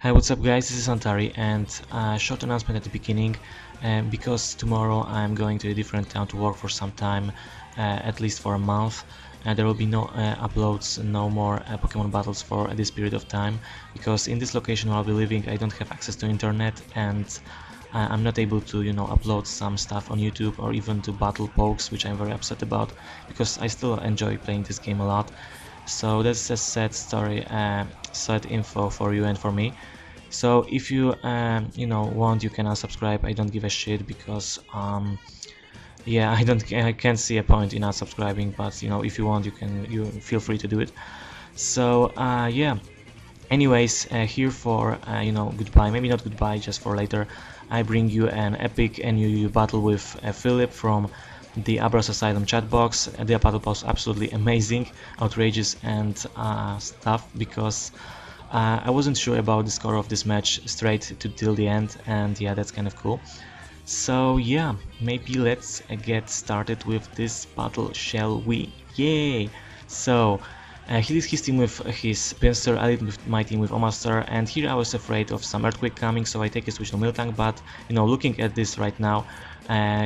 Hi, what's up guys, this is Antari, and short announcement at the beginning. Because tomorrow I'm going to a different town to work for some time, at least for a month. There will be no uploads, no more Pokemon battles for this period of time, because in this location where I'll be living I don't have access to internet, and I'm not able to, upload some stuff on YouTube or even to battle pokes, which I'm very upset about, because I still enjoy playing this game a lot. So that's a sad story, sad info for you and for me. So if you want, you can unsubscribe. I don't give a shit, because yeah, I can't see a point in unsubscribing. But if you want, you feel free to do it. So yeah. Anyways, here for goodbye. Maybe not goodbye, just for later. I bring you an epic NUU battle with Philip from the Abras Asylum chat box. The battle was absolutely amazing, outrageous, and stuff, because I wasn't sure about the score of this match straight to till the end, and yeah, that's kind of cool. So yeah, maybe let's get started with this battle, shall we? Yay! So he did his team with his Pinster, I did with my team with Omastar, and here I was afraid of some Earthquake coming, so I take a switch to Miltank, but looking at this right now,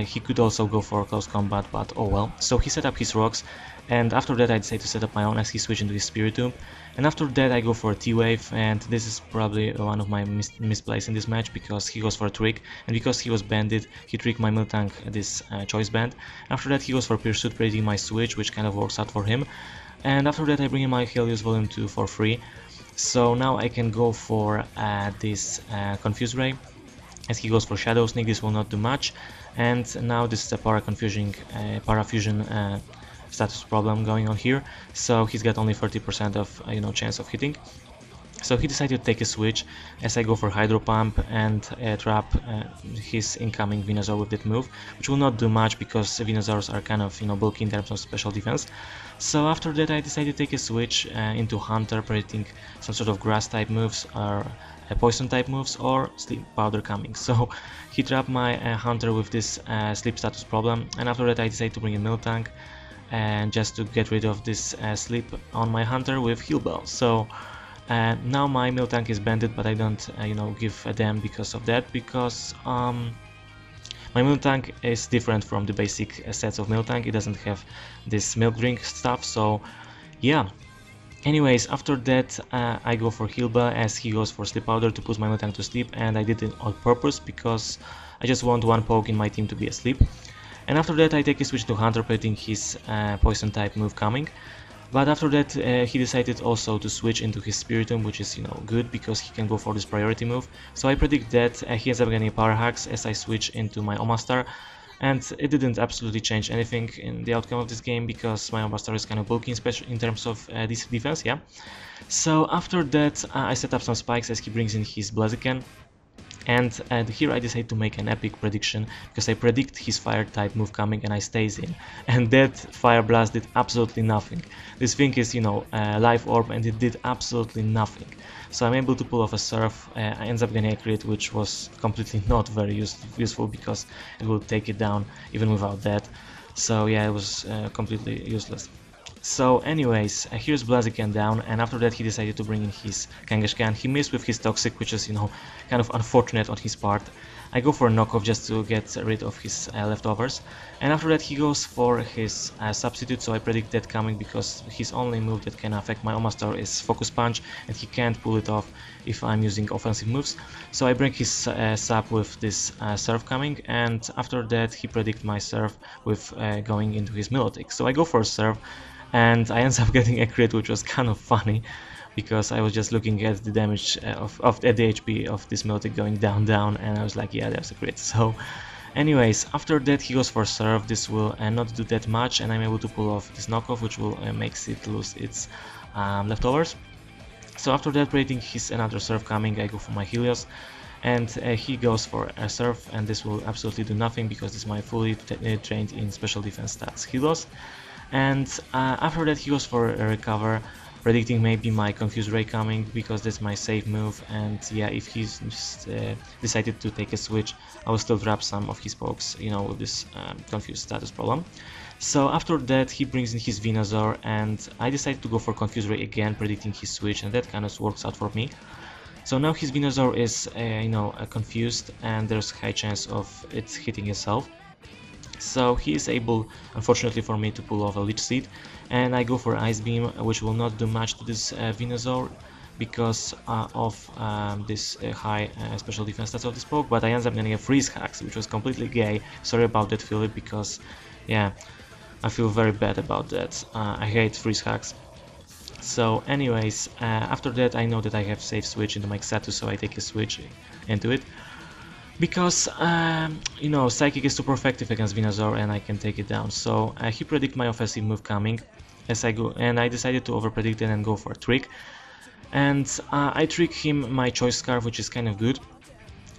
he could also go for close combat, but oh well. So he set up his rocks, and after that I decided to set up my own as he switched into his Spiritomb. And after that I go for a T-Wave, and this is probably one of my misplays in this match, because he goes for a trick, and because he was banded, he tricked my Miltank this choice band. After that he goes for Pursuit, predicting my switch, which kind of works out for him. And after that I bring in my Helios Volume 2 for free. So now I can go for this Confuse Ray, as he goes for Shadow Sneak. This will not do much. And now this is a Parafusion status problem going on here, so he's got only 30% of chance of hitting. So he decided to take a switch as I go for Hydro Pump and trap his incoming Venusaur with that move, which will not do much because Venusaurs are kind of bulky in terms of special defense. So after that I decided to take a switch into Hunter, predicting some sort of grass type moves or poison type moves or sleep powder coming. So he trapped my Hunter with this sleep status problem, and after that I decided to bring in Miltank, and just to get rid of this sleep on my Hunter with Heal Bell. So now my Miltank is banded, but I don't give a damn because of that, because my Miltank is different from the basic sets of Miltank. It doesn't have this milk drink stuff, so yeah. Anyways, after that I go for Heal Bell as he goes for Sleep Powder to put my Miltank to sleep, and I did it on purpose because I just want one poke in my team to be asleep. And after that I take a switch to Hunter, predicting his poison type move coming. But after that he decided also to switch into his Spiritomb, which is good because he can go for this priority move. So I predict that he ends up getting Power Hacks as I switch into my Omastar. And it didn't absolutely change anything in the outcome of this game, because my Omastar is kind of bulky in terms of this defense, yeah. So after that I set up some spikes as he brings in his Blaziken. And here I decided to make an epic prediction, because I predict his fire type move coming and I stays in, and that fire blast did absolutely nothing. This thing is life orb, and it did absolutely nothing. So I'm able to pull off a Surf. I ends up getting a crit, which was completely not very useful because it will take it down even without that. So yeah, it was completely useless. So anyways, here's Blaziken down, and after that he decided to bring in his Kangaskhan. He missed with his Toxic, which is kind of unfortunate on his part. I go for a knockoff just to get rid of his leftovers, and after that he goes for his Substitute, so I predict that coming because his only move that can affect my Omastar is Focus Punch, and he can't pull it off if I'm using offensive moves. So I bring his Sap with this Surf coming, and after that he predict my Surf with going into his Milotic. So I go for a Surf, and I ended up getting a crit, which was kind of funny, because I was just looking at the damage at the HP of this Milotic going down, and I was like, yeah, there's a crit. So anyways, after that he goes for Surf. This will not do that much, and I'm able to pull off this knockoff, which will makes it lose its leftovers. So after that, predicting his another Surf coming, I go for my Helios, and he goes for a Surf, and this will absolutely do nothing because this is my fully trained in special defense stats Helios. And after that he goes for a Recover, predicting maybe my Confuse Ray coming because that's my safe move, and yeah, if he's decided to take a switch, I will still trap some of his pokes, with this Confuse status problem. So after that he brings in his Venusaur, and I decided to go for Confuse Ray again, predicting his switch, and that kind of works out for me. So now his Venusaur is, confused, and there's a high chance of it hitting itself. So he is able, unfortunately for me, to pull off a Leech Seed, and I go for Ice Beam, which will not do much to this Venusaur because of this high special defense stats of this poke, but I ended up getting a Freeze Hacks, which was completely gay. Sorry about that, Philip, because, yeah, I feel very bad about that. I hate Freeze Hacks. So anyways, after that I know that I have safe switch into my Xatu, so I take a switch into it. Because, Psychic is super effective against Venusaur and I can take it down. So he predict my offensive move coming as I go, and I decided to overpredict it and go for a trick. And I trick him my Choice Scarf, which is kind of good.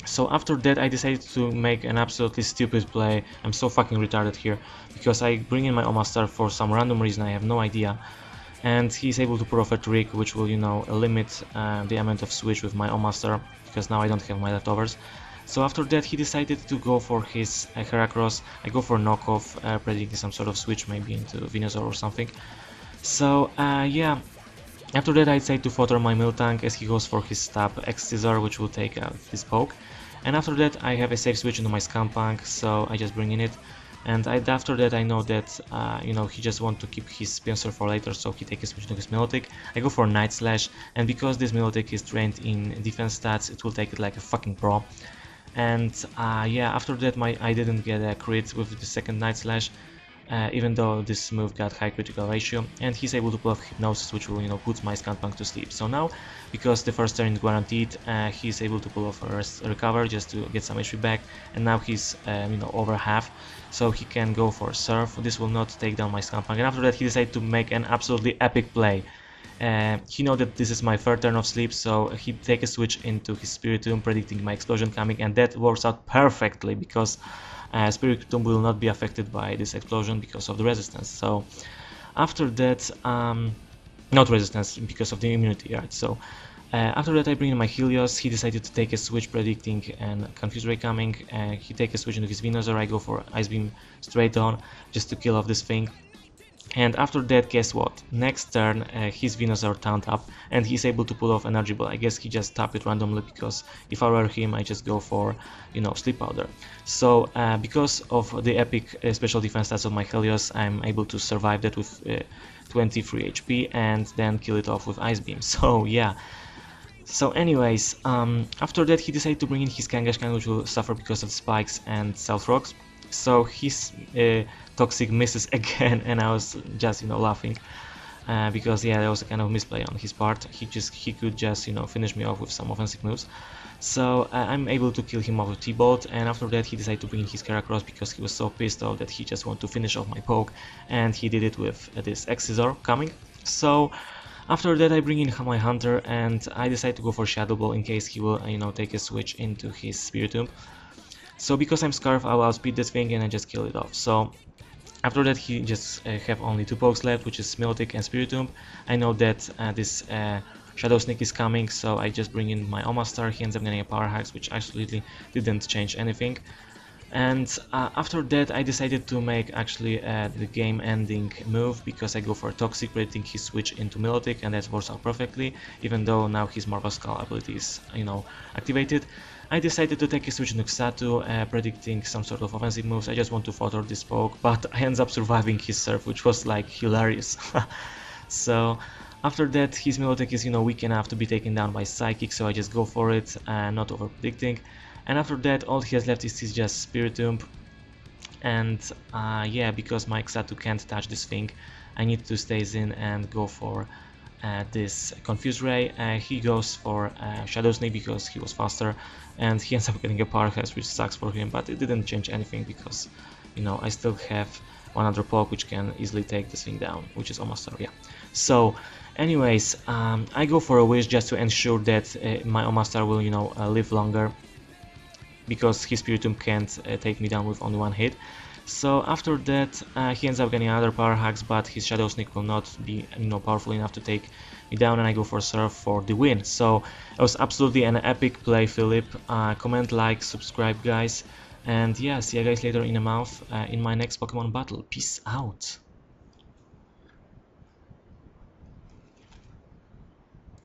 So after that I decided to make an absolutely stupid play. I'm so fucking retarded here, because I bring in my Omastar for some random reason, I have no idea. And he's able to pull off a trick which will, limit the amount of switch with my Omastar, because now I don't have my leftovers. So after that he decided to go for his Heracross. I go for knockoff, predicting some sort of switch maybe into Venusaur or something. So yeah, after that I decide to fodder my Miltank as he goes for his stab X-Scissor, which will take out this poke. And after that I have a safe switch into my Scampunk, so I just bring in it. And after that I know that, he just wants to keep his Pinsir for later, so he takes a switch to his Milotic. I go for Night Slash, and because this Milotic is trained in defense stats, it will take it like a fucking pro. And yeah, after that I didn't get a crit with the second Night Slash, even though this move got high critical ratio, and he's able to pull off Hypnosis, which will, put my Scampunk to sleep. So now, because the first turn is guaranteed, he's able to pull off a Recover just to get some HP back, and now he's, over half, so he can go for Surf. This will not take down my Scampunk, and after that he decided to make an absolutely epic play. He knows that this is my third turn of sleep, so he takes a switch into his Spiritomb, predicting my explosion coming, and that works out perfectly because Spiritomb will not be affected by this explosion because of the resistance. So after that, not resistance, because of the immunity, right? So after that I bring in my Helios. He decided to take a switch, predicting and Confuse Ray coming. He takes a switch into his Venusaur. I go for Ice Beam straight on just to kill off this thing. And after that, guess what? Next turn, his Venusaur taunted up, and he's able to pull off Energy Ball. I guess he just tapped it randomly, because if I were him, I just go for, Sleep Powder. So, because of the epic special defense stats of my Helios, I'm able to survive that with 23 HP, and then kill it off with Ice Beam. So, yeah. So anyways, after that he decided to bring in his Kangaskhan, which will suffer because of spikes and South Rocks. So his Toxic misses again, and I was just, laughing. Because yeah, there was a kind of misplay on his part. He could just, finish me off with some offensive moves. So I'm able to kill him off with T-Bolt, and after that he decided to bring in his Heracross because he was so pissed off that he just wanted to finish off my poke, and he did it with this X-Scissor coming. So after that I bring in my Hunter, and I decide to go for Shadow Ball in case he will, take a switch into his Spiritomb. So because I'm Scarf, I will outspeed this thing and I just kill it off. So after that he just have only two pokes left, which is Milotic and Spiritomb. I know that this Shadow Sneak is coming, so I just bring in my Omastar. He ends up getting a Power Hacks, which absolutely didn't change anything. And after that I decided to make actually the game ending move, because I go for a Toxic, predicting his switch into Milotic, and that works out perfectly, even though now his Marvel Skull ability is, activated. I decided to take a switch into Xatu, predicting some sort of offensive moves. I just want to fodder this poke, but I ends up surviving his Surf, which was like hilarious. So after that his Milotic is, weak enough to be taken down by Psychic, so I just go for it, not over predicting. And after that all he has left is just Spiritomb, and yeah, because my Xatu can't touch this thing, I need to stay in and go for this Confuse Ray. He goes for Shadow Sneak because he was faster, and he ends up getting a Power Hacks, which sucks for him, but it didn't change anything because, I still have one other poke which can easily take this thing down, which is Omastar, yeah. So anyways, I go for a Wish just to ensure that my Omastar will, live longer, because his Spiritomb can't take me down with only one hit. So after that he ends up getting another Power Hacks, but his Shadow Sneak will not be, powerful enough to take me down, and I go for Surf for the win. So it was absolutely an epic play, Philip. Comment, like, subscribe, guys, and yeah, see you guys later in a month in my next Pokemon battle. Peace out.